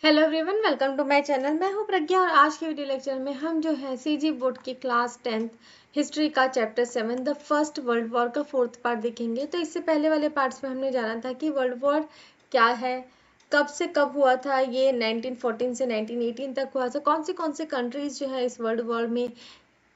Hello everyone, welcome to my channel. मैं हूं प्रज्ञा और आज के वीडियो लेक्चर में हम जो है सीजी बोर्ड की क्लास 10th हिस्ट्री का chapter 7 the first world war का 4th पार्ट देखेंगे। तो इससे पहले वाले पार्ट्स में हमने जाना था कि वर्ल्ड वॉर क्या है, कब से कब हुआ था, ये 1914 से 1918 तक हुआ था, कौन से कंट्रीज जो है इस वर्ल्ड वॉर में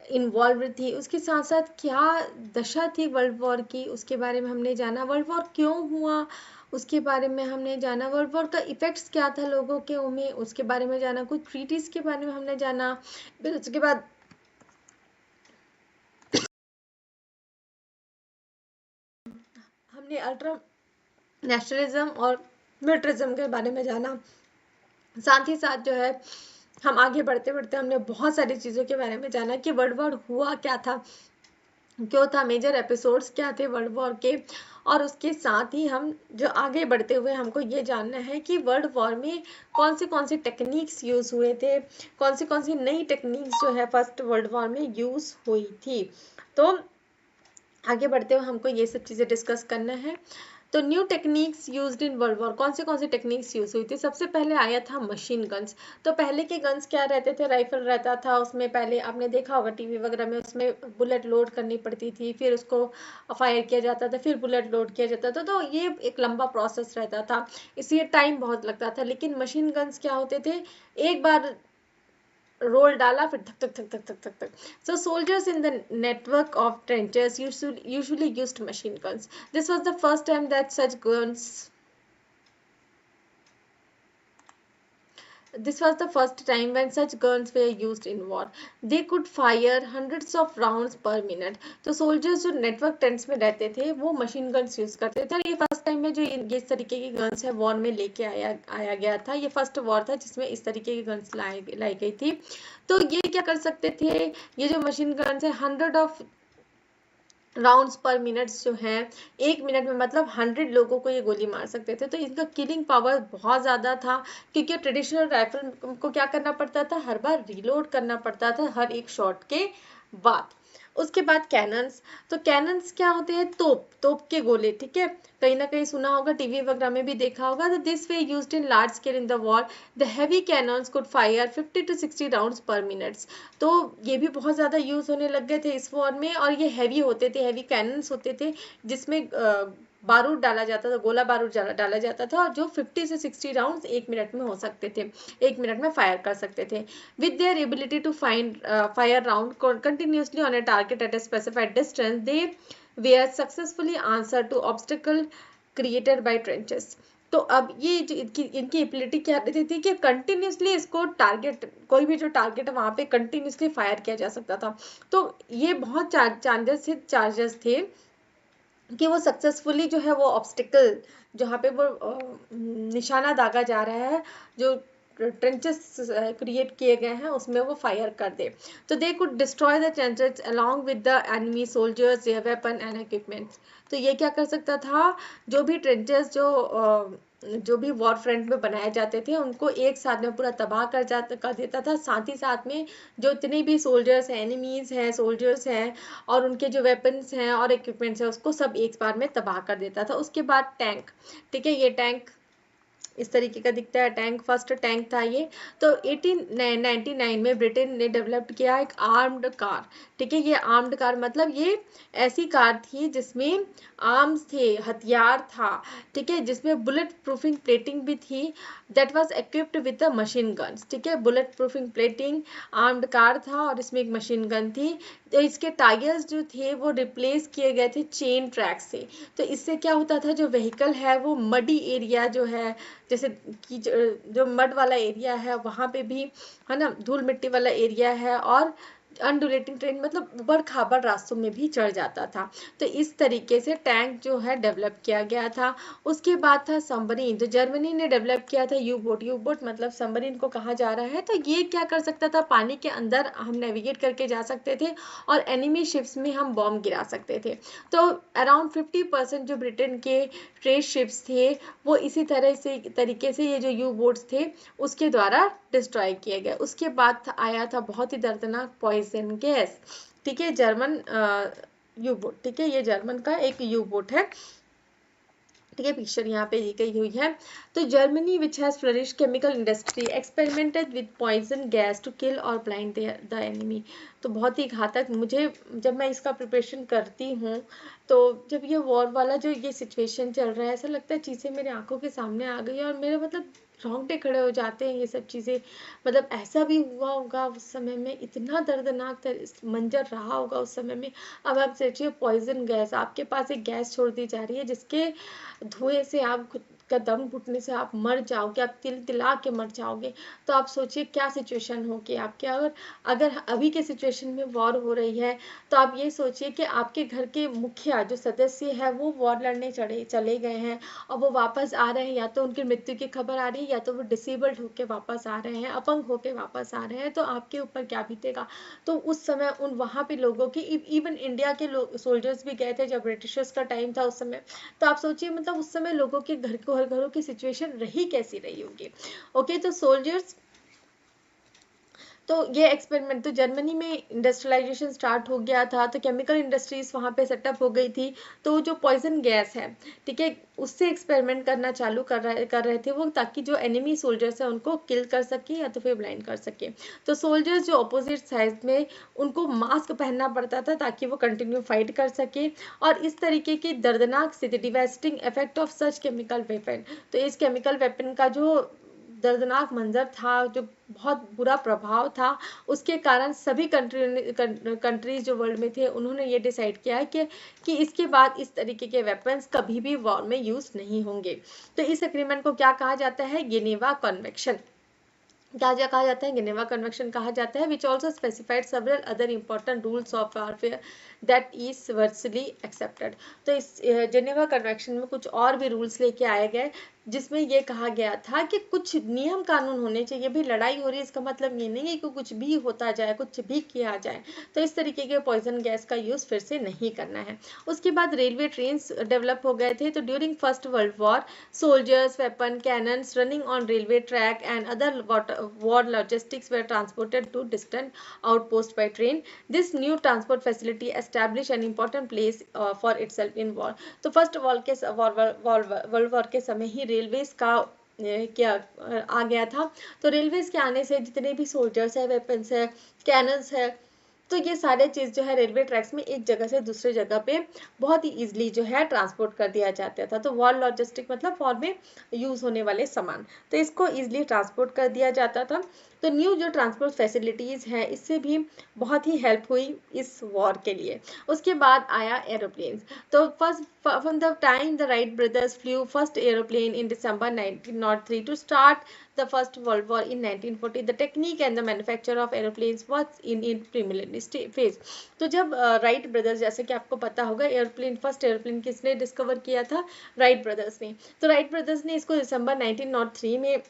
इन्वॉल्व थी, उसके साथ साथ क्या दशा थी वर्ल्ड वॉर की, उसके बारे में हमने जाना। वर्ल्ड वॉर क्यों हुआ उसके बारे में हमने जाना। वर्ल्ड वॉर का इफेक्ट्स क्या था लोगों के में, उसके बारे में जाना। कुछ ट्रीटीज के बारे में हमने जाना। फिर उसके बाद हमने अल्ट्रा नेशनलिज्म और मिलिट्रिज्म के बारे में जाना। साथ ही साथ जो है हम आगे बढ़ते बढ़ते हमने बहुत सारी चीज़ों के बारे में जाना कि वर्ल्ड वॉर हुआ क्या था, क्यों था, मेजर एपिसोड्स क्या थे वर्ल्ड वॉर के। और उसके साथ ही हम जो आगे बढ़ते हुए हमको ये जानना है कि वर्ल्ड वॉर में कौन सी टेक्निक्स यूज़ हुए थे, कौन सी नई टेक्निक्स जो है फर्स्ट वर्ल्ड वॉर में यूज़ हुई थी। तो आगे बढ़ते हुए हमको ये सब चीज़ें डिस्कस करना है। तो new techniques used in world war, कौन सी टेक्निक्स यूज हुई थी। सबसे पहले आया था मशीन गन्स। तो पहले के गन्स क्या रहते थे, राइफल रहता था, उसमें पहले आपने देखा होगा टीवी वगैरह में, उसमें बुलेट लोड करनी पड़ती थी, फिर उसको फायर किया जाता था, फिर बुलेट लोड किया जाता था। तो ये एक लंबा प्रोसेस रहता था, इसलिए टाइम बहुत लगता था। लेकिन मशीन गन्स क्या होते थे, एक बार रोल डाला फिर धक धक धक धक धक धक धक। So soldiers in the network of trenches usually used machine guns. This was the first time that such guns This was the first time when such guns were used in war. They could fire hundreds of rounds per minute. तो soldiers जो network tents में रहते थे वो machine guns use करते थे। ये first time में जो ये इस तरीके की गन्स है वॉर में लेके आया गया था। ये फर्स्ट वॉर था जिसमें इस तरीके की गन्स लाई गई थी। तो ये क्या कर सकते थे, ये जो मशीन गन्स है 100 राउंड्स पर मिनट्स जो है, एक मिनट में मतलब 100 लोगों को ये गोली मार सकते थे। तो इनका किलिंग पावर बहुत ज़्यादा था, क्योंकि ट्रेडिशनल राइफल को क्या करना पड़ता था, हर बार रीलोड करना पड़ता था हर एक शॉट के बाद। उसके बाद कैनन्स। तो कैनन्स क्या होते हैं, तोप के गोले, ठीक है, कहीं ना कहीं सुना होगा, टीवी वगैरह में भी देखा होगा। तो this way used in large scale in the war. The heavy cannons could fire 50 to 60 rounds पर मिनट्स। तो ये भी बहुत ज़्यादा यूज़ होने लग गए थे इस वॉर में, और ये हैवी होते थे, हैवी कैनन्स होते थे जिसमें बारूद डाला जाता था, गोला बारूद डाला जाता था, और जो 50 से 60 राउंड्स एक मिनट में हो सकते थे, एक मिनट में फायर कर सकते थे। With their ability to fire round continuously on a target at a specified distance, they were successfully answer to obstacle created by trenches. तो अब ये जो इनकी एबिलिटी क्या रहती थी कि कंटिन्यूसली इसको टारगेट, कोई भी जो टारगेट है वहाँ पे कंटिन्यूसली फायर किया जा सकता था। तो ये बहुत चार्जेस थे कि वो सक्सेसफुली जो है वो ऑब्स्टिकल जहाँ पे वो निशाना दागा जा रहा है, जो ट्रेंचेस क्रिएट किए गए हैं उसमें वो फायर कर दे। तो they could destroy the trenches along with the enemy soldiers, their weapon and equipments. तो ये क्या कर सकता था, जो भी ट्रेंचेस जो भी वॉर फ्रंट में बनाए जाते थे उनको एक साथ में पूरा तबाह कर देता था। साथ ही साथ में जो इतने भी सोल्जर्स हैं, एनिमीज हैं, सोल्जर्स हैं, और उनके जो वेपन्स हैं और इक्विपमेंट्स हैं उसको सब एक बार में तबाह कर देता था। उसके बाद टैंक, ठीक है, ये टैंक इस तरीके का दिखता है, टैंक, फर्स्ट टैंक था ये। तो 1899 में ब्रिटेन ने डेवलप किया एक आर्म्ड कार, ठीक है। ये आर्म्ड कार मतलब ये ऐसी कार थी जिसमें आर्म्स थे, हथियार था, ठीक है, जिसमें बुलेट प्रूफिंग प्लेटिंग भी थी। That was equipped with the machine guns, ठीक है, bullet proofing plating, armed car था और इसमें एक मशीन गन थी। तो इसके टायर्स जो थे वो रिप्लेस किए गए थे चेन ट्रैक से। तो इससे क्या होता था, जो व्हीकल है वो मडी एरिया जो है, जैसे कि जो मड वाला एरिया है वहाँ पे भी, है ना, धूल मिट्टी वाला एरिया है, और अनडुलेटिंग ट्रेन मतलब उबड़ खाबड़ रास्तों में भी चढ़ जाता था। तो इस तरीके से टैंक जो है डेवलप किया गया था। उसके बाद था सबमरीन। तो जर्मनी ने डेवलप किया था यू बोट। यू बोट मतलब सबमरीन को कहा जा रहा है। तो ये क्या कर सकता था, पानी के अंदर हम नेविगेट करके जा सकते थे और एनिमी शिप्स में हम बॉम्ब गिरा सकते थे। तो अराउंड 50% जो ब्रिटेन के ट्रेड शिप्स थे वो इसी तरीके से ये जो यू बोट्स थे उसके द्वारा डिस्ट्रॉय किए गए। उसके बाद आया था बहुत ही दर्दनाक पॉइजन गैस, ठीक है, जर्मन यू बोट, ठीक है, ये जर्मन का एक यू बोट है। ठीक है, पिक्चर यहाँ पे दी गई हुई है। तो Germany which has flourish chemical industry experimented with poison gas to kill और ब्लाइंड द एनिमी। तो बहुत ही घातक, मुझे जब मैं इसका प्रिपरेशन करती हूँ तो जब ये वॉर वाला जो ये सिचुएशन चल रहा है, ऐसा लगता है चीज़ें मेरे आंखों के सामने आ गई और मेरे मतलब रोंगटे खड़े हो जाते हैं ये सब चीज़ें। मतलब ऐसा भी हुआ होगा उस समय में, इतना दर्दनाक मंजर रहा होगा उस समय में। अब आप सोचिए, पॉइजन गैस, आपके पास एक गैस छोड़ दी जा रही है जिसके धुएं से आप खुद का दम घुटने से आप मर जाओगे, आप तिल तिला के मर जाओगे। तो आप सोचिए क्या सिचुएशन होगी आपके। अगर अगर अभी के सिचुएशन में वॉर हो रही है तो आप ये सोचिए कि आपके घर के मुखिया जो सदस्य है वो वॉर लड़ने चले गए हैं और वो वापस आ रहे हैं, या तो उनकी मृत्यु की खबर आ रही है या तो वो डिसेबल्ड होके वापस आ रहे हैं, अपंग होके वापस आ रहे हैं, तो आपके ऊपर क्या बीतेगा। तो उस समय उन वहाँ पे लोगों की, इवन इंडिया के लोग सोल्जर्स भी गए थे जब ब्रिटिशर्स का टाइम था उस समय। तो आप सोचिए मतलब उस समय लोगों के घरों की सिचुएशन रही कैसी रही होगी। ओके, तो सोल्जर्स, तो ये एक्सपेरिमेंट, तो जर्मनी में इंडस्ट्रियलाइजेशन स्टार्ट हो गया था, तो केमिकल इंडस्ट्रीज वहाँ पे सेटअप हो गई थी। तो जो पॉइजन गैस है, ठीक है, उससे एक्सपेरिमेंट करना चालू कर रहे थे वो, ताकि जो एनिमी सोल्जर्स है उनको किल कर सके या तो फिर ब्लाइंड कर सके। तो सोल्जर्स जो अपोजिट साइड में, उनको मास्क पहनना पड़ता था ताकि वो कंटिन्यू फाइट कर सके। और इस तरीके की दर्दनाक स्थिति, devastating effect of such chemical weapon, तो इस केमिकल वेपन का जो दर्दनाक मंजर था, जो बहुत बुरा प्रभाव था, उसके कारण सभी कंट्रीज जो वर्ल्ड में थे उन्होंने ये डिसाइड किया कि इसके बाद इस तरीके के वेपन्स कभी भी वॉर में यूज नहीं होंगे। तो इस एग्रीमेंट को क्या कहा जाता है, जेनेवा कन्वेंशन। क्या कहा जाता है, जेनेवा कन्वेंशन कहा जाता है, which also specified several other important rules of warfare that is universally accepted. तो इस जेनेवा कन्वेंशन में कुछ और भी रूल्स लेके आए गए, जिसमें ये कहा गया था कि कुछ नियम कानून होने चाहिए। भी लड़ाई हो रही है इसका मतलब ये नहीं है कि कुछ भी होता जाए, कुछ भी किया जाए। तो इस तरीके के पॉइजन गैस का यूज फिर से नहीं करना है। उसके बाद रेलवे ट्रेन्स डेवलप हो गए थे। तो during first world war, soldiers, weapon, cannons running on railway track and other war logistics were transported to distant outposts by train. This new transport facility established an important place for itself in war. तो first world war के समय ही railways का क्या आ गया था। तो railways के आने से जितने भी सोल्जर्स है, वेपन्स है, कैनन्स है, तो ये सारे चीज़ जो है रेलवे ट्रैक्स में एक जगह से दूसरे जगह पे बहुत ही ईजिली जो है ट्रांसपोर्ट कर दिया जाता था। तो वॉर लॉजिस्टिक मतलब वॉर में यूज़ होने वाले सामान, तो इसको ईजिली ट्रांसपोर्ट कर दिया जाता था। तो न्यू जो ट्रांसपोर्ट फैसिलिटीज़ हैं, इससे भी बहुत ही हेल्प हुई इस वॉर के लिए। उसके बाद आया एरोप्लेन्स। तो first from the time the Wright brothers flu first aeroplane in December 1903 to start the First World War in 1940, the technique and the manufacture of aeroplanes was in preliminary phase. तो जब Wright brothers, जैसे कि आपको पता होगा, airplane, first airplane किसने discover किया था, राइट ब्रदर्स ने। तो राइट ब्रदर्स ने इसको दिसंबर 1903 में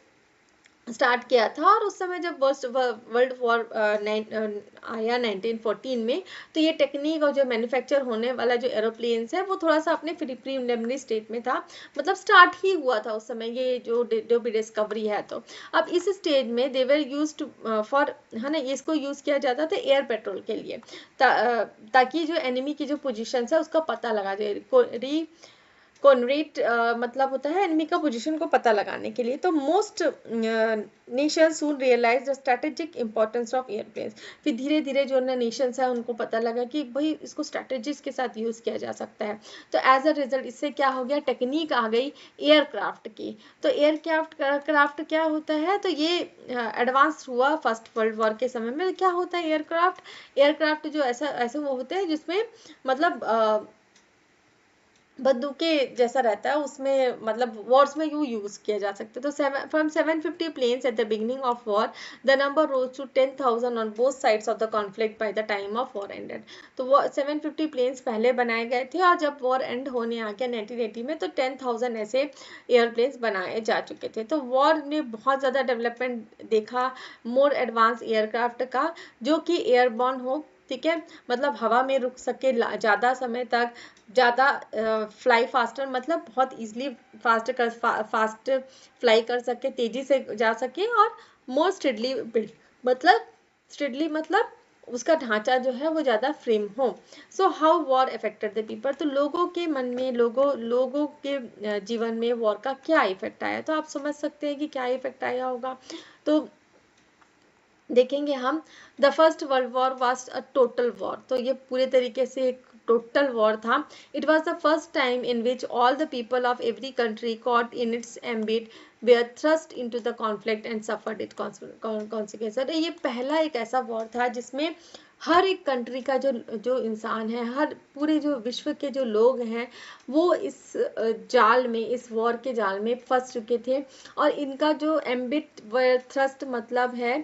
स्टार्ट किया था। और उस समय जब वर्ल्ड वॉर आया 1914 में, तो ये टेक्निक और जो मैन्युफैक्चर होने वाला जो एरोप्लेन्स है वो थोड़ा सा अपने प्रीलिमिनरी स्टेट में था, मतलब स्टार्ट ही हुआ था उस समय ये जो भी डिस्कवरी है। तो अब इस स्टेज में दे वर यूज्ड फॉर, है ना, इसको यूज़ किया जाता था एयर पेट्रोल के लिए, ताकि जो एनिमी की जो पोजीशन है उसका पता लगा जाए। कॉनरेट मतलब होता है एनिमी का पोजीशन को पता लगाने के लिए। तो most nation soon realise the strategic importance of airplanes. फिर धीरे धीरे जो नेशंस है उनको पता लगा कि भाई इसको स्ट्रेटेजीज के साथ यूज़ किया जा सकता है। तो एज अ रिजल्ट इससे क्या हो गया, टेक्निक आ गई एयरक्राफ्ट की। तो एयरक्राफ्ट क्या होता है, तो ये एडवांस हुआ फर्स्ट वर्ल्ड वॉर के समय में। क्या होता है एयरक्राफ्ट जो ऐसे वो होते हैं जिसमें मतलब बंदूके जैसा रहता है, उसमें मतलब वॉर्स में यूज किया जा सकता है। तो from 750 planes at the beginning of war, the number rose to 10,000 on both sides of the conflict by the time of war ended. तो वो 750 प्लेन्स पहले बनाए गए थे और जब वॉर एंड होने आ गया 1980 में, तो 10,000 ऐसे एयरप्लेन्स बनाए जा चुके थे। तो वॉर ने बहुत ज़्यादा डेवलपमेंट देखा, मोर एडवांस एयरक्राफ्ट का, जो कि एयरबॉर्न हो, ठीक है, मतलब हवा में रुक सके ज़्यादा समय तक, ज़्यादा फ्लाई फास्टर, मतलब बहुत इजीली फास्ट फ्लाई कर सके, तेज़ी से जा सके, और मोर स्टेडली बिल्ड, मतलब स्टेडली मतलब उसका ढांचा जो है वो ज़्यादा फ्रेम हो। So how war affected the people, तो लोगों के मन में, लोगों के जीवन में वॉर का क्या इफेक्ट आया, तो आप समझ सकते हैं कि क्या इफेक्ट आया होगा। तो देखेंगे हम, the first world war was a total war, तो ये पूरे तरीके से एक टोटल वॉर था। It was the first time in which all the people of every country caught in its ambit were thrust into the conflict and suffered it consequence. ये पहला एक ऐसा वॉर था जिसमें हर एक कंट्री का जो जो इंसान है, हर पूरे जो विश्व के जो लोग हैं, वो इस जाल में, इस वॉर के जाल में फंस चुके थे। और इनका जो एम्बिट थ्रस्ट मतलब है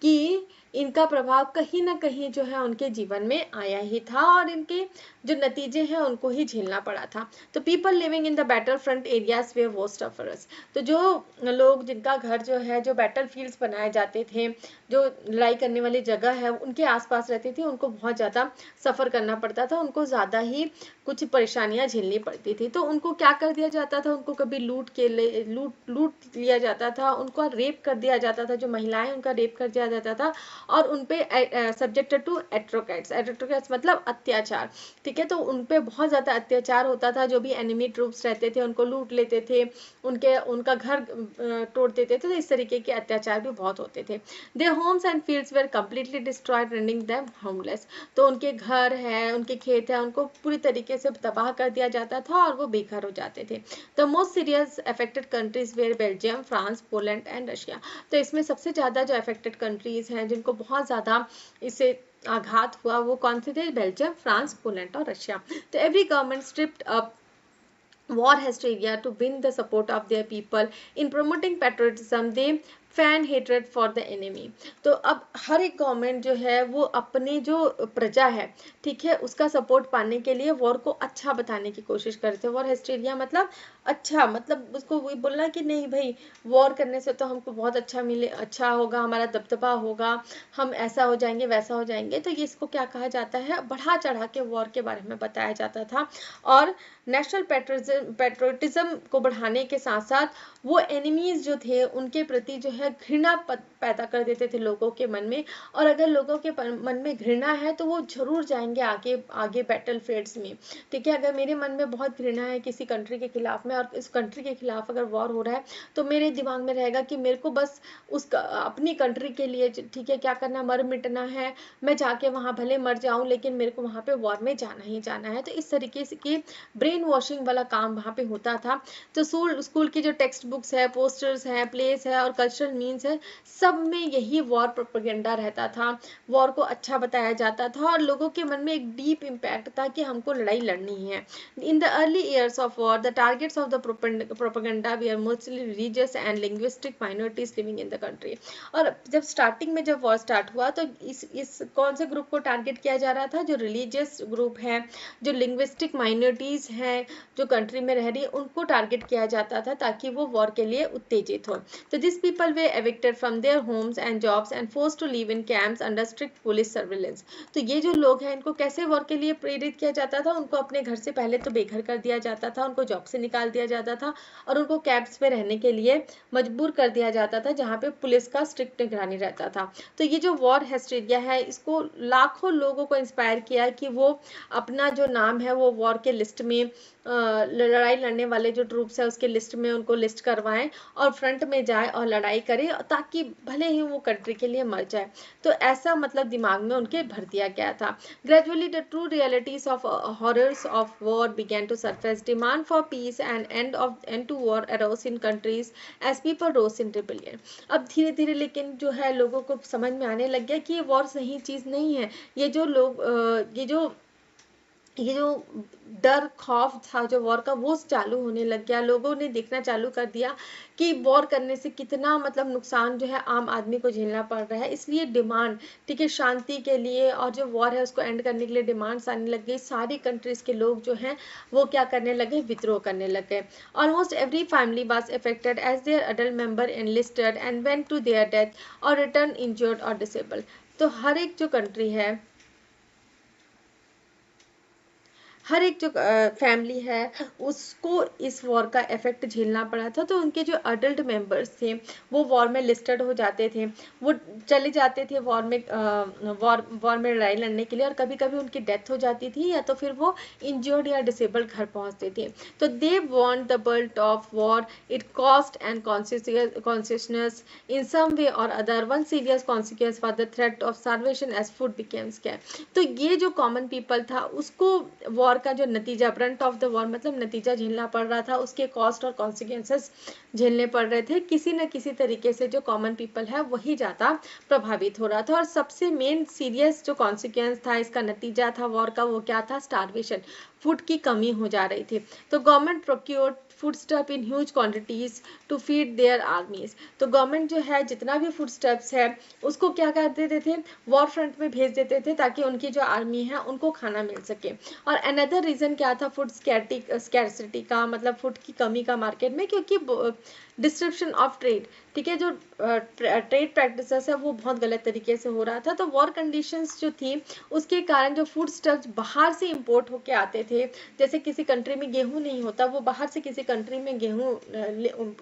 कि इनका प्रभाव कहीं ना कहीं जो है उनके जीवन में आया ही था, और इनके जो नतीजे हैं उनको ही झेलना पड़ा था। तो people living in the battle front areas were वो सफरर्स, तो जो लोग जिनका घर जो है, जो बैटल फील्ड्स बनाए जाते थे, जो लड़ाई करने वाली जगह है उनके आसपास रहते थे, उनको बहुत ज़्यादा सफ़र करना पड़ता था, उनको ज़्यादा ही कुछ परेशानियां झेलनी पड़ती थी। तो उनको क्या कर दिया जाता था, उनको कभी लूट लिया जाता था, उनको रेप कर दिया जाता था, जो महिलाएं उनका रेप कर दिया जाता था, और उनपे सब्जेक्टेड टू एट्रोकैट्स, एट्रोकैट्स मतलब अत्याचार, ठीक है। तो उनपे बहुत ज़्यादा अत्याचार होता था, जो भी एनिमी ट्रूप्स रहते थे उनको लूट लेते थे, उनका घर तोड़ देते थे, तो इस तरीके के अत्याचार भी बहुत होते थे। Their homes and fields were completely destroyed rendering them homeless, तो उनके घर है, उनके खेत है, उनको पूरी तरीके से तबाह कर दिया जाता था और वो बेघर हो जाते थे। The most serious affected countries were Belgium, France, Poland and Russia, तो इसमें सबसे ज़्यादा जो अफेक्टेड कंट्रीज हैं, जिनको बहुत ज़्यादा इससे आघात हुआ, वो कौन से थे, बेल्जियम, फ्रांस, पोलैंड और रशिया। तो every government stripped up war hysteria to win the support of their people. In promoting patriotism, they fan hatred for the enemy, तो अब हर एक गवर्नमेंट जो है वो अपने जो प्रजा है, ठीक है, उसका सपोर्ट पाने के लिए वॉर को अच्छा बताने की कोशिश करते हैं। वॉर हिस्टेरिया मतलब अच्छा, मतलब उसको वही बोलना कि नहीं भाई, वॉर करने से तो हमको बहुत अच्छा मिले, अच्छा होगा, हमारा दबदबा होगा, हम ऐसा हो जाएंगे, वैसा हो जाएंगे। तो ये इसको क्या कहा जाता है, बढ़ा चढ़ा के वॉर के बारे में बताया जाता था। और नेशनल पेट्रोटिज्म को बढ़ाने के साथ साथ वो एनिमीज जो थे उनके प्रति जो है घृणा पैदा कर देते थे लोगों के मन में। और अगर लोगों के मन में घृणा है तो वो जरूर जाएंगे आगे आगे बैटल फील्ड्स में, ठीक है। अगर मेरे मन में बहुत घृणा है किसी कंट्री के खिलाफ में, और इस कंट्री के खिलाफ अगर वॉर हो रहा है, तो मेरे दिमाग में रहेगा कि मेरे को बस उस अपनी कंट्री के लिए, ठीक है, क्या करना, मर मिटना है, मैं जाके वहाँ भले मर जाऊँ लेकिन मेरे को वहाँ पे वॉर में जाना ही जाना है। तो इस तरीके से की ब्रेन वॉशिंग वाला काम वहाँ पे होता था। तो स्कूल की जो टेक्स्ट बुक्स है, पोस्टर्स हैं, प्लेस है और कल्चरल मीन्स है, सब में यही वॉर प्रोपेगेंडा रहता था, वॉर को अच्छा बताया जाता था, और लोगों के मन में एक डीप इम्पैक्ट था कि हमको लड़ाई लड़नी है। In the early years of war the targets of the propaganda we are mostly religious and linguistic minorities living in the country. और जब स्टार्टिंग में जब वॉर स्टार्ट हुआ तो इस कौन से ग्रुप को टारगेट किया जा रहा था, जो रिलीजियस ग्रुप है, जो लिंग्विस्टिक माइनॉरिटीज हैं, जो कंट्री में रह रही है, उनको टारगेट किया जाता था ताकि वो वॉर के लिए उत्तेजित हो। तो this people were evicted from their homes and jobs and forced to live in camps under strict police surveillance. तो ये जो लोग हैं इनको कैसे वॉर के लिए प्रेरित किया जाता था, उनको अपने घर से पहले तो बेघर कर दिया जाता था, उनको जॉब से निकाल दिया जाता था, और उनको कैंप्स में रहने के लिए मजबूर कर दिया जाता था, जहाँ पे पुलिस का स्ट्रिक्ट निगरानी रहता था। तो ये जो वॉर हिस्टेरिया है, इसको लाखों लोगों को इंस्पायर किया कि वो अपना जो नाम है वो वॉर के लिस्ट में, लड़ाई लड़ने वाले जो ट्रूप्स है उसके लिस्ट में उनको लिस्ट करवाएं और फ्रंट में जाए और लड़ाई करें, ताकि भले ही वो कंट्री के लिए मर जाए। तो ऐसा मतलब दिमाग में उनके भर दिया गया था। Gradually the true realities of horrors of war began to surface, demand for peace and end to war arose in countries as people rose in rebellion. अब धीरे धीरे लेकिन जो है लोगों को समझ में आने लग गया कि ये वॉर सही चीज नहीं है। ये जो डर खौफ था जो वॉर का, वो चालू होने लग गया। लोगों ने देखना चालू कर दिया कि वॉर करने से कितना मतलब नुकसान जो है आम आदमी को झेलना पड़ रहा है। इसलिए डिमांड, ठीक है, शांति के लिए और जो वॉर है उसको एंड करने के लिए डिमांड्स आने लग गई। सारी कंट्रीज के लोग जो हैं वो क्या करने लगे, विद्रोह करने लग गए। Almost every family was affected as their adult member enlisted and went to their death और रिटर्न इंजर्ड और डिसेबल्ड। तो हर एक जो कंट्री है, हर एक जो फैमिली है उसको इस वॉर का इफेक्ट झेलना पड़ा था। तो उनके जो अडल्ट मेंबर्स थे वो वॉर में लिस्टेड हो जाते थे, वो चले जाते थे वॉर में, वॉर में लड़ाई लड़ने के लिए, और कभी कभी उनकी डेथ हो जाती थी या तो फिर वो इंजर्ड या डिसेबल्ड घर पहुंचते थे। तो they want the brunt of war, it cost and consciousness in some way or other, one serious consequence for the threat of starvation as food became scarce। तो ये जो कॉमन पीपल था उसको वॉर का जो नतीजा, ब्रंट ऑफ द वॉर मतलब नतीजा झेलना पड़ रहा था, उसके कॉस्ट और कॉन्सिक्वेंसेस झेलने पड़ रहे थे। किसी न किसी तरीके से जो कॉमन पीपल है वही ज़्यादा प्रभावित हो रहा था। और सबसे मेन सीरियस जो कॉन्सिक्वेंस था, इसका नतीजा था वॉर का, वो क्या था? स्टारवेशन, फूड की कमी हो जा रही थी। तो government procured foodstuff in huge quantities to feed their armies. तो गवर्नमेंट जो है जितना भी फूड स्टफ्स है उसको क्या कर देते थे? वॉर फ्रंट में भेज देते थे ताकि उनकी जो आर्मी है उनको खाना मिल सके। और अनदर रीजन क्या था फूड स्कैर्सिटी का, मतलब फूड की कमी का मार्केट में? क्योंकि डिस्ट्रप्शन ऑफ ट्रेड, ठीक है, जो ट्रेड प्रैक्टिसेस है वो बहुत गलत तरीके से हो रहा था। तो वॉर कंडीशंस जो थी उसके कारण जो फूड स्टफ्स बाहर से इंपोर्ट होके आते थे, जैसे किसी कंट्री में गेहूं नहीं होता, वो बाहर से किसी कंट्री में गेहूं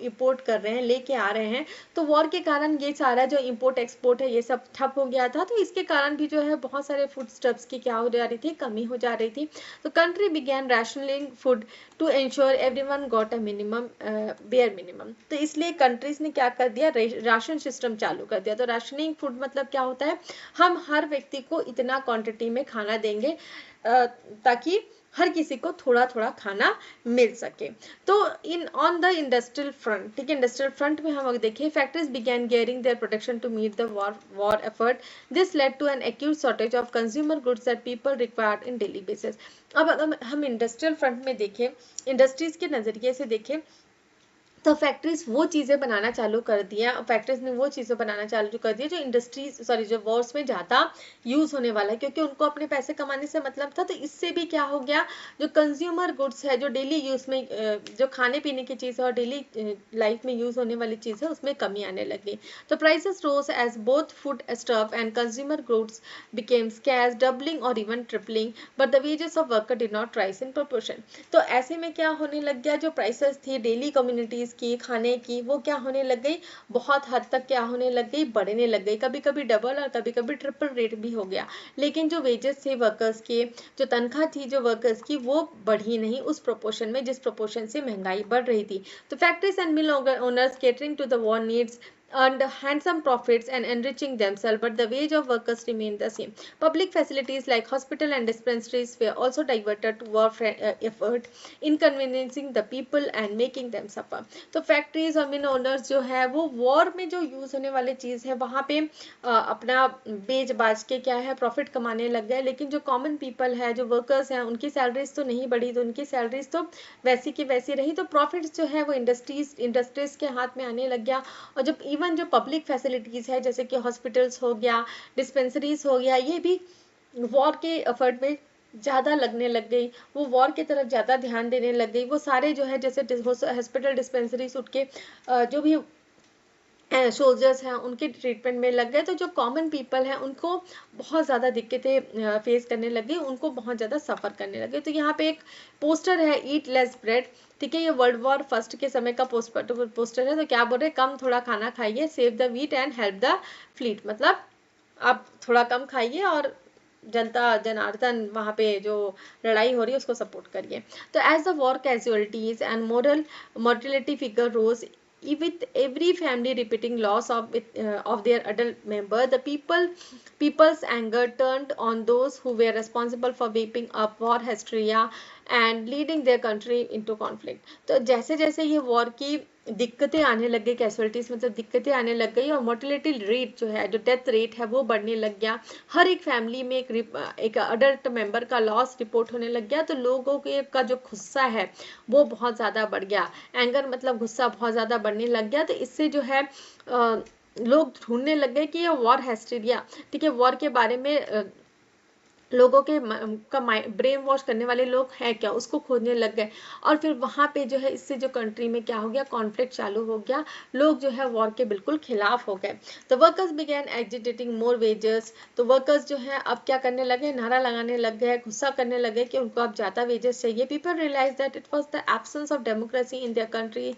इंपोर्ट कर रहे हैं, लेके आ रहे हैं। तो वॉर के कारण ये सारा जो इंपोर्ट एक्सपोर्ट है ये सब ठप हो गया था। तो इसके कारण भी जो है बहुत सारे फूड स्टफ्स की क्या हो जा रही थी? कमी हो जा रही थी। तो country began rationing food to ensure everyone got a minimum bare minimum। तो इसलिए कंट्रीज ने क्या कर दिया? राशन सिस्टम चालू कर दिया। तो राशनिंग फूड मतलब क्या होता है? हम हर व्यक्ति को इतना क्वांटिटी में खाना देंगे ताकि हर किसी को थोड़ा थोड़ा खाना मिल सके। तो in on the industrial front, ठीक है, इंडस्ट्रियल फ्रंट में हम अगर देखें, factories began gearing their production to meet the war effort. This led to an acute shortage of consumer goods that people required in daily basis. अब अगर हम industrial front में देखें, इंडस्ट्रीज के नजरिए से देखें, तो फैक्ट्रीज वो चीज़ें बनाना चालू कर दिया, फैक्ट्रीज ने वो चीज़ें बनाना चालू कर दिया जो इंडस्ट्रीज जो वॉर्स में ज़्यादा यूज़ होने वाला है, क्योंकि उनको अपने पैसे कमाने से मतलब था। तो इससे भी क्या हो गया? जो कंज्यूमर गुड्स है, जो डेली यूज़ में जो खाने पीने की चीज़ है और डेली लाइफ में यूज़ होने वाली चीज़ है, उसमें कमी आने लगी। तो prices rose as both food stuff and consumer goods became scarce, doubling or even tripling, but the wages of worker did not rise in proportion. तो ऐसे में क्या होने लग गया? जो प्राइसेस थी डेली कम्युनिटीज की खाने की, वो क्या होने लग गई? बहुत हद तक क्या होने लग गई? बढ़ने लग गई। कभी कभी डबल और कभी कभी ट्रिपल रेट भी हो गया। लेकिन जो वेजेस थे वर्कर्स के, जो तनख्वाह थी जो वर्कर्स की, वो बढ़ी नहीं उस प्रोपोर्शन में जिस प्रोपोर्शन से महंगाई बढ़ रही थी। तो factories and mill owners catering to the war needs earned handsome profits and enriching themselves, but the wage of workers remained the same. Public facilities like hospital and dispensaries were also diverted to war effort, inconveniencing the people and making them suffer. तो factories और मिल owners जो है वो war में जो use होने वाली चीज है वहां पे अपना बेच बाज के क्या है प्रॉफिट कमाने लग गए। लेकिन जो कॉमन पीपल है, जो वर्कर्स हैं, उनकी सैलरीज तो नहीं बढ़ी, तो उनकी सैलरीज तो वैसी की वैसी रही। तो प्रॉफिट्स जो है वो इंडस्ट्रीज के हाथ में आने लग गया। और जब इवन जो पब्लिक फैसिलिटीज है जैसे कि हॉस्पिटल्स हो गया, डिस्पेंसरीज हो गया, ये भी वॉर के एफर्ट में ज़्यादा लगने लग गई, वो वॉर की तरफ ज़्यादा ध्यान देने लग गई। वो सारे जो है जैसे हॉस्पिटल डिस्पेंसरीज उठ के जो भी सोल्जर्स हैं उनके ट्रीटमेंट में लग गए। तो जो कॉमन पीपल हैं उनको बहुत ज़्यादा दिक्कतें फेस करने लगी, उनको बहुत ज़्यादा सफ़र करने लगे। तो यहाँ पे एक पोस्टर है, ईट लेस ब्रेड, ठीक है, ये वर्ल्ड वॉर फर्स्ट के समय का पोस्टर है। तो क्या बोल रहे हैं? कम थोड़ा खाना खाइए, save the wheat and help the fleet, मतलब आप थोड़ा कम खाइए और जनता जनार्दन वहाँ पे जो लड़ाई हो रही है उसको सपोर्ट करिए। तो as the war casualties and mortality figure rose, with every family repeating loss of their adult member, the people's anger turned on those who were responsible for whipping up war hysteria and leading their country into conflict। तो जैसे जैसे ये war की दिक्कतें आने लग गई, casualties मतलब दिक्कतें आने लग गई, और मोर्टेलिटी रेट जो है, जो डेथ रेट है वो बढ़ने लग गया। हर एक फैमिली में एक अडल्ट मेंबर का लॉस रिपोर्ट होने लग गया। तो लोगों के का जो गुस्सा है वो बहुत ज़्यादा बढ़ गया। एंगर मतलब गुस्सा बहुत ज़्यादा बढ़ने लग गया। तो इससे जो है लोग ढूंढने लग गए कि ये वॉर हिस्टीरिया, ठीक है, वॉर के बारे में लोगों के का ब्रेन वॉश करने वाले लोग हैं क्या, उसको खोजने लग गए। और फिर वहाँ पे जो है इससे जो कंट्री में क्या हो गया, कॉन्फ्लिक्ट चालू हो गया, लोग जो है वॉर के बिल्कुल खिलाफ हो गए। तो वर्कर्स बिगैन एजिटेटिंग मोर वेजेस, तो वर्कर्स जो है अब क्या करने लगे, नारा लगाने लग गए, गुस्सा करने लगे कि उनको अब ज़्यादा वेजेस चाहिए। People realise that it was the absence of democracy in their country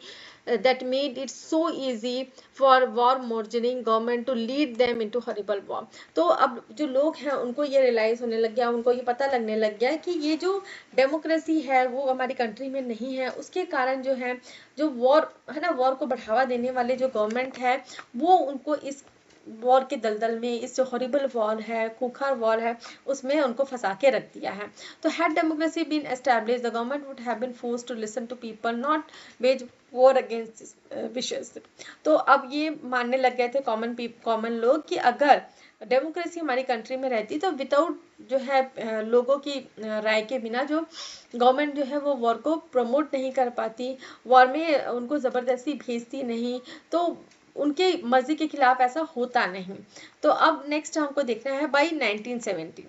that made it so easy for war mongering government to lead them into horrible war। तो अब जो लोग हैं उनको ये रियलाइज होने लग गया, उनको ये पता लगने लग गया कि ये जो डेमोक्रेसी है वो हमारी कंट्री में नहीं है, उसके कारण जो है जो वॉर है ना, वॉर को बढ़ावा देने वाले जो गवर्नमेंट है वो उनको इस वॉर के दलदल में, इस जो हॉरिबल वॉर है, खूंखार वॉर है, उसमें उनको फंसा के रख दिया है। तो had democracy been establish the government would have been forced to listen to people, not wage war against wishes. तो अब ये मानने लग गए थे कॉमन लोग कि अगर डेमोक्रेसी हमारी कंट्री में रहती तो विदाउट जो है लोगों की राय के बिना जो गवर्नमेंट जो है वो वॉर को प्रमोट नहीं कर पाती, वॉर में उनको ज़बरदस्ती भेजती नहीं, तो उनके मर्जी के खिलाफ ऐसा होता नहीं। तो अब नेक्स्ट हमको देखना है by 1970।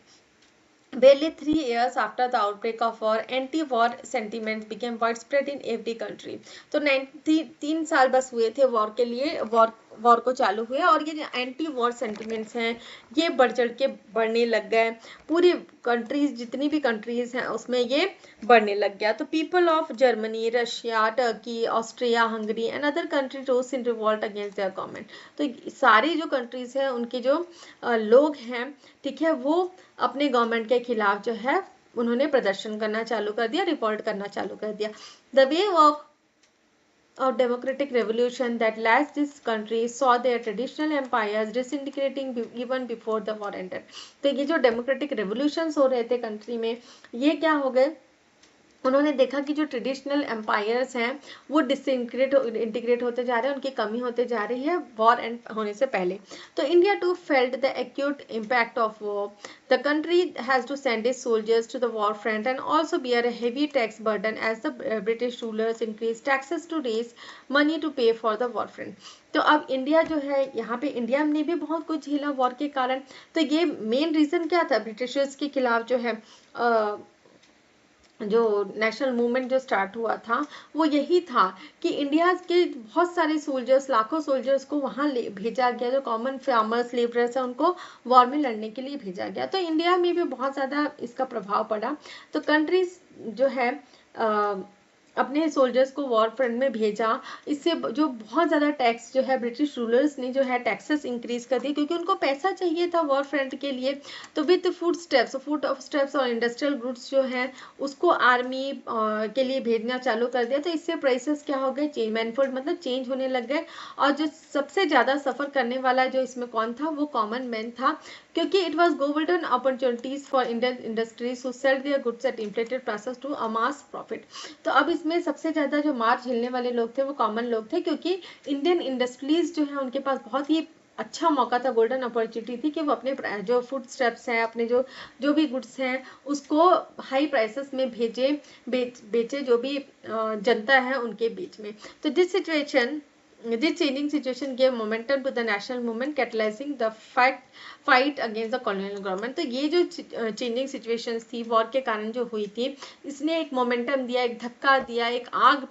Barely 3 years after the outbreak of war, anti-war sentiments became widespread in every country। तो 3 साल बस हुए थे वॉर के लिए, वॉर को चालू हुए, और ये जो एंटी वॉर सेंटिमेंट्स हैं ये बढ़ चढ़ के बढ़ने लग गए, पूरी कंट्रीज, जितनी भी कंट्रीज हैं उसमें ये बढ़ने लग गया। तो people of Germany, Russia, Turkey, Austria, Hungary and other country rose in revolt against their government. तो सारी जो कंट्रीज हैं उनके जो लोग हैं, ठीक है, वो अपने गवर्नमेंट के खिलाफ जो है उन्होंने प्रदर्शन करना चालू कर दिया, रिवॉल्ट करना चालू कर दिया। The wave of democratic revolution that led this country saw their traditional empires disintegrating even before the war ended। तो ये जो डेमोक्रेटिक रेवोल्यूशंस हो रहे थे कंट्री में, ये क्या हो गए, उन्होंने देखा कि जो ट्रेडिशनल एम्पायर्स हैं वो इंटीग्रेट होते जा रहे हैं, उनकी कमी होते जा रही है वॉर एंड होने से पहले। तो India too felt the acute impact of war. The country has to send its soldiers to the war front and also bear a heavy tax burden as the British rulers increase taxes to raise money to pay for the war front. तो अब India जो है, यहाँ पे India ने भी बहुत कुछ झेला वॉर के कारण। तो ये मेन रीजन क्या था ब्रिटिशर्स के खिलाफ जो है जो नेशनल मूवमेंट जो स्टार्ट हुआ था वो यही था कि इंडिया के बहुत सारे सोल्जर्स, लाखों सोल्जर्स को वहाँ भेजा गया, जो कॉमन फार्मर्स, लेबरर्स हैं, उनको वॉर में लड़ने के लिए भेजा गया। तो इंडिया में भी बहुत ज़्यादा इसका प्रभाव पड़ा। तो कंट्रीज जो है अपने सोल्जर्स को वॉर फ्रंट में भेजा, इससे जो बहुत ज़्यादा टैक्स जो है ब्रिटिश रूलर्स ने जो है टैक्सेस इंक्रीज कर दिए, क्योंकि उनको पैसा चाहिए था वॉर फ्रंट के लिए। तो विद फूड स्टेप्स और इंडस्ट्रियल गुड्स जो है उसको आर्मी के लिए भेजना चालू कर दिया। तो इससे प्राइसेस क्या हो गए, मैनफोल्ड मतलब चेंज होने लग गए। और जो सबसे ज़्यादा सफ़र करने वाला जो इसमें कौन था, वो कॉमन मैन था, क्योंकि it was golden opportunities for Indian industries who sell their goods at inflated prices to amass profit. तो अब इसमें सबसे ज़्यादा जो मार झेलने वाले लोग थे वो कॉमन लोग थे, क्योंकि इंडियन इंडस्ट्रीज जो है उनके पास बहुत ही अच्छा मौका था, गोल्डन अपॉर्चुनिटी थी कि वो अपने जो फूड स्टेप्स हैं, अपने जो भी गुड्स हैं उसको हाई प्राइसेस में बेचे जो भी जनता है उनके बीच में। तो this changing situation gave momentum to the national movement, catalyzing the fight against the colonial government। तो ये जो चेंजिंग सिचुएशंस थी वॉर के कारण जो हुई थी, इसने एक मोमेंटम दिया, एक धक्का दिया, एक आग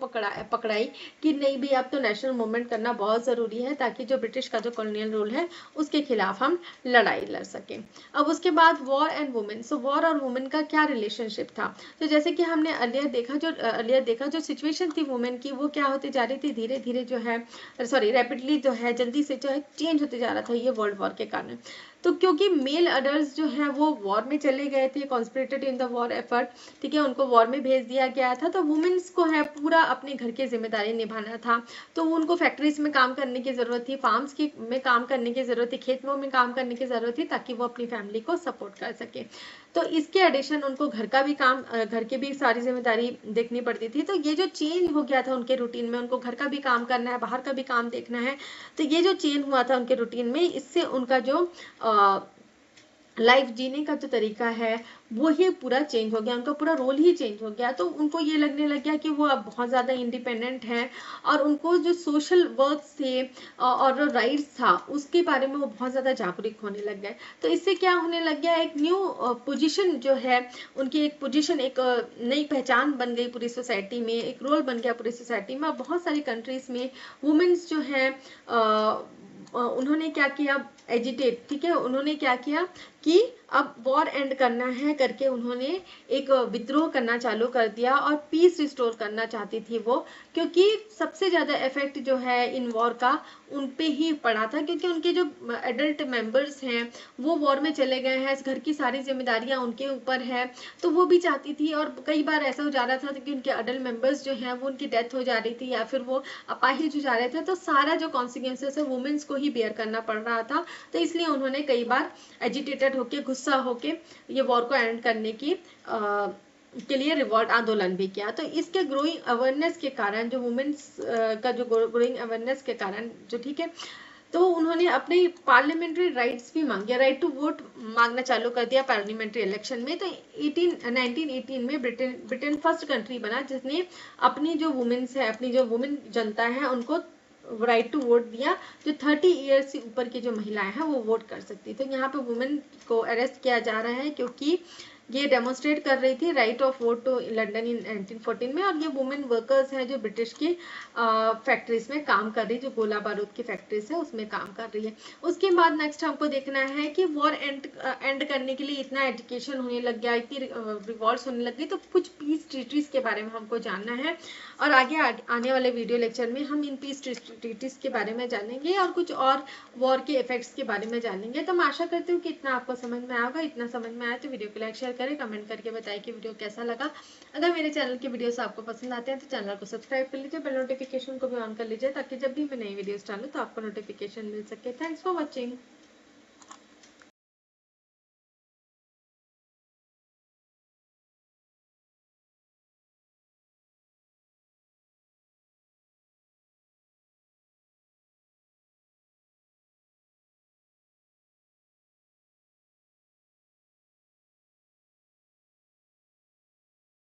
पकड़ाई कि नहीं भी अब तो नेशनल मूवमेंट करना बहुत ज़रूरी है, ताकि जो ब्रिटिश का जो कॉलोनियल रूल है उसके खिलाफ हम लड़ाई लड़ सकें। अब उसके बाद war and women. So war और वुमेन का क्या रिलेशनशिप था, तो जैसे कि हमने अर्लियर देखा जो सिचुएशन थी वुमेन की, वो क्या होती जा रही थी, धीरे धीरे जो है रैपिडली जो है जल्दी से जो है चेंज होते जा रहा था ये वर्ल्ड वॉर के कारण। तो क्योंकि मेल अडल्ट जो है वो वॉर में चले गए थे, कॉन्स्पिरेटेड इन द वॉर एफर्ट, ठीक है, उनको वॉर में भेज दिया गया था। तो वुमेन्स को है पूरा अपने घर की जिम्मेदारी निभाना था। तो उनको फैक्ट्रीज में काम करने की ज़रूरत थी, फार्म्स में काम करने की ज़रूरत थी, खेतों में काम करने की ज़रूरत थी, ताकि वो अपनी फैमिली को सपोर्ट कर सके। तो इसके एडिशन उनको घर का भी काम, घर की भी सारी जिम्मेदारी देखनी पड़ती थी। तो ये जो चेंज हो गया था उनके रूटीन में, उनको घर का भी काम करना है, बाहर का भी काम देखना है, तो ये जो चेंज हुआ था उनके रूटीन में, इससे उनका जो लाइफ जीने का जो तरीका है वो ही पूरा चेंज हो गया, उनका पूरा रोल ही चेंज हो गया। तो उनको ये लगने लग गया कि वो अब बहुत ज़्यादा इंडिपेंडेंट है, और उनको जो सोशल वर्क थे और जो राइट्स था उसके बारे में वो बहुत ज़्यादा जागरूक होने लग गए। तो इससे क्या होने लग गया, एक न्यू पोजीशन जो है उनकी, एक पोजीशन, एक नई पहचान बन गई पूरी सोसाइटी में, एक रोल बन गया पूरी सोसाइटी में। और बहुत सारी कंट्रीज में वुमेन्स जो है उन्होंने क्या किया, एजिटेट, ठीक है, उन्होंने क्या किया कि अब वॉर एंड करना है करके उन्होंने एक विद्रोह करना चालू कर दिया और पीस रिस्टोर करना चाहती थी वो, क्योंकि सबसे ज़्यादा इफेक्ट जो है इन वॉर का उन पे ही पड़ा था, क्योंकि उनके जो एडल्ट मेंबर्स हैं वो वॉर में चले गए हैं, घर की सारी जिम्मेदारियां उनके ऊपर है। तो वो भी चाहती थी, और कई बार ऐसा हो जा रहा था कि उनके एडल्ट मेंबर्स जो हैं वो उनकी डेथ हो जा रही थी या फिर वो अपाहिज हो जा रहे थे, तो सारा जो कॉन्सिक्वेंसेस है वुमेन्स को ही बेयर करना पड़ रहा था। तो इसलिए उन्होंने कई बार एजिटेटेड होके, गुस्सा होके ये वॉर को एंड करने की के लिए रिवॉल्ट आंदोलन भी किया। तो इसके ग्रोइंग अवेयरनेस के कारण, जो वुमेन्स का जो ग्रोइंग अवेयरनेस के कारण जो, ठीक है, तो उन्होंने अपने पार्लियामेंट्री राइट्स भी मांगे, राइट टू वोट मांगना चालू कर दिया पार्लियामेंट्री इलेक्शन में। तो 1918 में ब्रिटेन फर्स्ट कंट्री बना जिसने अपनी जो वुमेन्स है, अपनी जो वुमेन जनता है उनको राइट टू वोट दिया। जो 30 ईयर्स से ऊपर की जो महिलाएं हैं वो वोट कर सकती। तो यहाँ पे वुमेन को अरेस्ट किया जा रहा है क्योंकि ये डेमोन्स्ट्रेट कर रही थी right of vote to London in 1914 में। और ये वुमेन वर्कर्स हैं जो ब्रिटिश की फैक्ट्रीज में काम कर रही, जो गोला बारूद की फैक्ट्रीज है उसमें काम कर रही है। उसके बाद नेक्स्ट हमको देखना है कि वॉर एंड करने के लिए इतना एजुकेशन होने लग गया, इतनी रिवॉल्ट्स होने लग गई, तो कुछ पीस ट्रीटीज के बारे में हमको जानना है। और आगे आने वाले वीडियो लेक्चर में हम इन पीस ट्रीटीज के बारे में जानेंगे और कुछ और वॉर के इफेक्ट्स के बारे में जानेंगे। तो मैं आशा करती हूँ कि इतना आपको समझ में आएगा। इतना समझ में आया तो वीडियो को लाइक शेयर करें, कमेंट करके बताएं कि वीडियो कैसा लगा। अगर मेरे चैनल की वीडियोस आपको पसंद आते हैं तो चैनल को सब्सक्राइब कर लीजिए, बेल नोटिफिकेशन को भी ऑन कर लीजिए ताकि जब भी मैं नई वीडियोस डालूं तो आपको नोटिफिकेशन मिल सके। Thanks for watching.